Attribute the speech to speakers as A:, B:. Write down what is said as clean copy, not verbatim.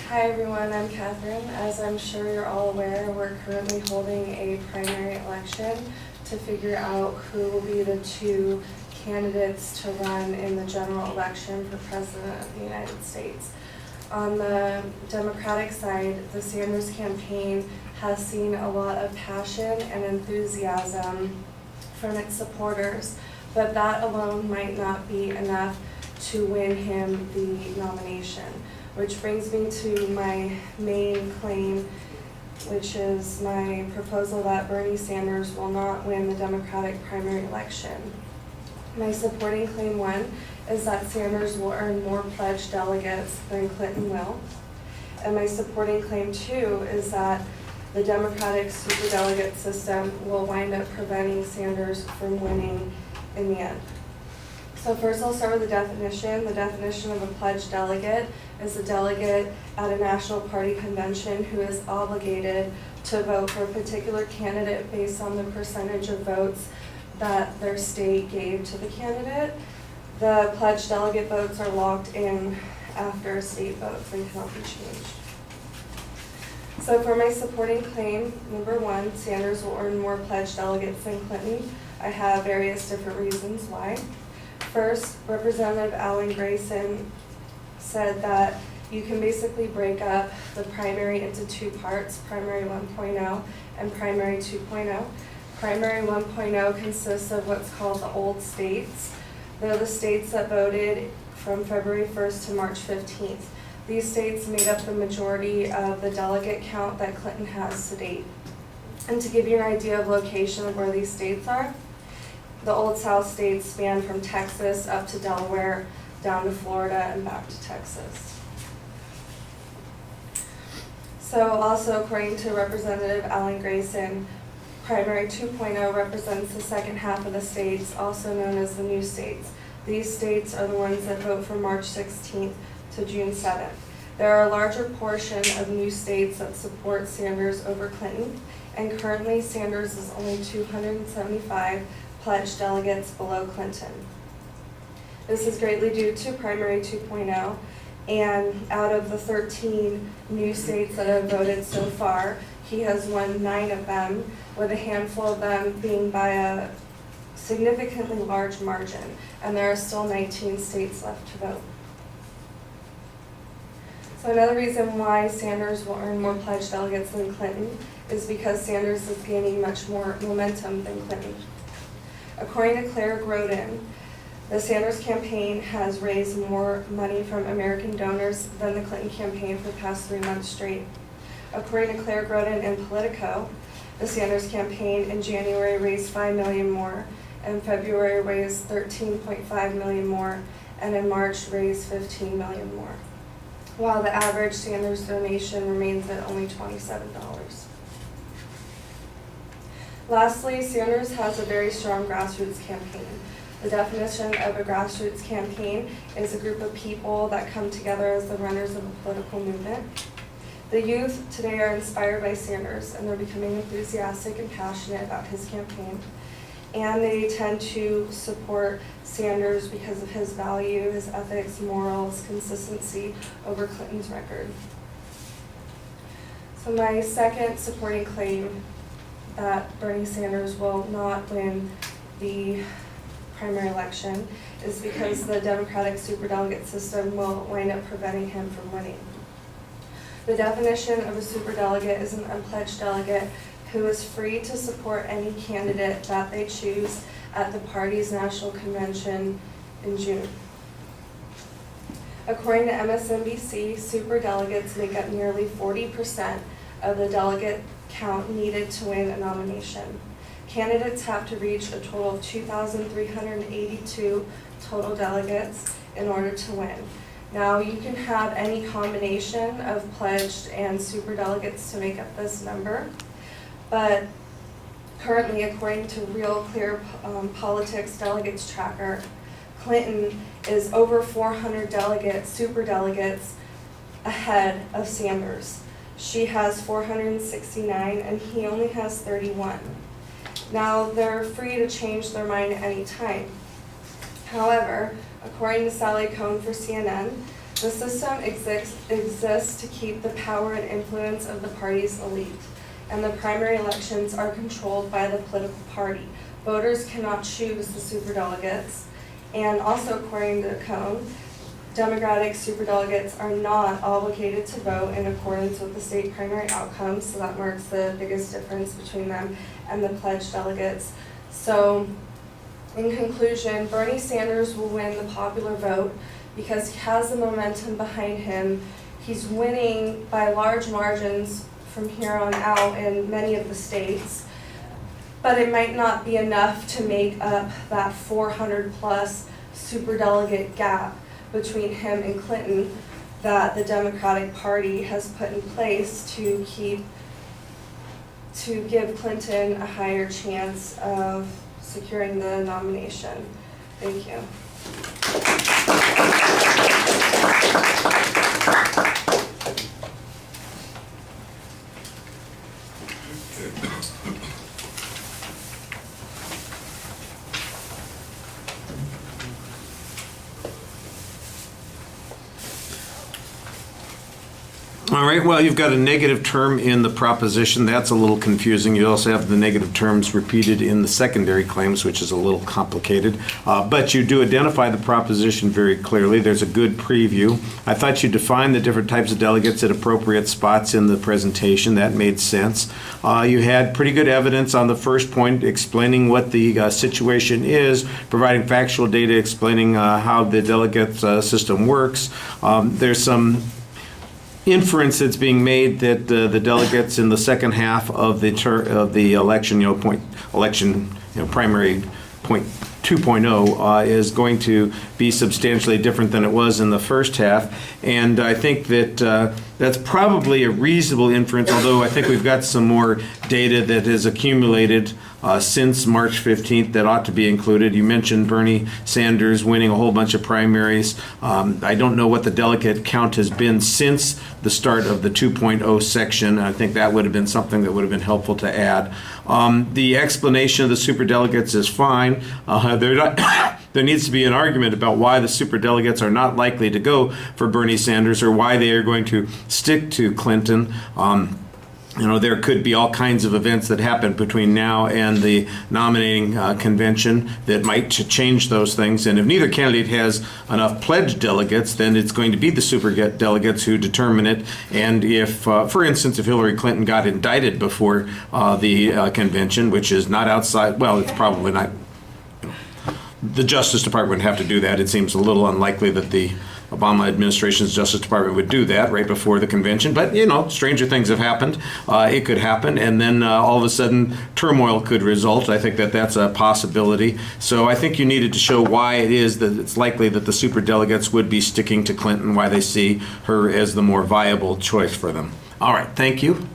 A: Hi everyone, I'm Catherine. As I'm sure you're all aware, we're currently holding a primary election to figure out who will be the two candidates to run in the general election for President of the United States. On the Democratic side, the Sanders campaign has seen a lot of passion and enthusiasm from its supporters, but that alone might not be enough to win him the nomination. Which brings me to my main claim, which is my proposal that Bernie Sanders will not win the Democratic primary election. My supporting claim one is that Sanders will earn more pledged delegates than Clinton will. And my supporting claim two is that the Democratic superdelegate system will wind up preventing Sanders from winning in the end. So first I'll start with the definition. The definition of a pledged delegate is a delegate at a national party convention who is obligated to vote for a particular candidate based on the percentage of votes that their state gave to the candidate. The pledged delegate votes are locked in after state votes and cannot be changed. So for my supporting claim, number one, Sanders will earn more pledged delegates than Clinton. I have various different reasons why. First, Representative Alan Grayson said that you can basically break up the primary into two parts, primary 1.0 and primary 2.0. Primary 1.0 consists of what's called the old states. They're the states that voted from February 1st to March 15th. These states made up the majority of the delegate count that Clinton has to date. And to give you an idea of location of where these states are, the Old South states span from Texas up to Delaware, down to Florida, and back to Texas. So also according to Representative Alan Grayson, primary 2.0 represents the second half of the states, also known as the new states. These states are the ones that vote from March 16th to June 7th. There are a larger portion of new states that support Sanders over Clinton, and currently Sanders is only 275 pledged delegates below Clinton. This is greatly due to primary 2.0, and out of the 13 new states that have voted so far, he has won 9 of them, with a handful of them being by a significantly large margin, and there are still 19 states left to vote. So another reason why Sanders will earn more pledged delegates than Clinton is because Sanders is gaining much more momentum than Clinton. According to Claire Groden, the Sanders campaign has raised more money from American donors than the Clinton campaign for the past 3 months straight. According to Claire Groden in Politico, the Sanders campaign in January raised $5 million more, in February raised $13.5 million more, and in March raised $15 million more, while the average Sanders donation remains at only $27. Lastly, Sanders has a very strong grassroots campaign. The definition of a grassroots campaign is a group of people that come together as the runners of a political movement. The youth today are inspired by Sanders, and they're becoming enthusiastic and passionate about his campaign. And they tend to support Sanders because of his value, his ethics, morals, consistency over Clinton's record. So my second supporting claim that Bernie Sanders will not win the primary election is because the Democratic superdelegate system will wind up preventing him from winning. The definition of a superdelegate is an unpledged delegate who is free to support any candidate that they choose at the party's national convention in June. According to MSNBC, superdelegates make up nearly 40% of the delegate count needed to win a nomination. Candidates have to reach a total of 2,382 total delegates in order to win. Now, you can have any combination of pledged and superdelegates to make up this number, but currently, according to Real Clear Politics Delegates Tracker, Clinton is over 400 superdelegates ahead of Sanders. She has 469 and he only has 31. Now, they're free to change their mind at any time. However, according to Sally Cohn for CNN, The system exists to keep the power and influence of the party's elite, and the primary elections are controlled by the political party. Voters cannot choose the superdelegates, and also according to Cone, Democratic superdelegates are not obligated to vote in accordance with the state primary outcomes, so that marks the biggest difference between them and the pledged delegates. So, in conclusion, Bernie Sanders will win the popular vote because he has the momentum behind him. He's winning by large margins from here on out in many of the states, but it might not be enough to make up that 400 plus superdelegate gap between him and Clinton that the Democratic Party has put in place to give Clinton a higher chance of securing the nomination. Thank you.
B: All right, well, you've got a negative term in the proposition. That's a little confusing. You also have the negative terms repeated in the secondary claims, which is a little complicated. But you do identify the proposition very clearly. There's a good preview. I thought you defined the different types of delegates at appropriate spots in the presentation. That made sense. You had pretty good evidence on the first point explaining what the situation is, providing factual data explaining how the delegate system works. There's some inference that's being made that the delegates in the second half of the election, primary point 2.0 is going to be substantially different than it was in the first half, and I think that that's probably a reasonable inference, although I think we've got some more data that has accumulated since March 15th that ought to be included. You mentioned Bernie Sanders winning a whole bunch of primaries. I don't know what the delegate count has been since the start of the 2.0 section. I think that would have been something that would have been helpful to add. The explanation of the superdelegates is fine. There needs to be an argument about why the superdelegates are not likely to go for Bernie Sanders or why they are going to stick to Clinton. There could be all kinds of events that happen between now and the nominating convention that might change those things. And if neither candidate has enough pledged delegates, then it's going to be the super delegates who determine it. And if, for instance, if Hillary Clinton got indicted before the convention, which is not outside, well, it's probably not. The Justice Department would have to do that. It seems a little unlikely that the Obama administration's Justice Department would do that right before the convention, but stranger things have happened. It could happen, and then all of a sudden turmoil could result. I think that that's a possibility. So I think you needed to show why it is that it's likely that the superdelegates would be sticking to Clinton, why they see her as the more viable choice for them. All right, thank you.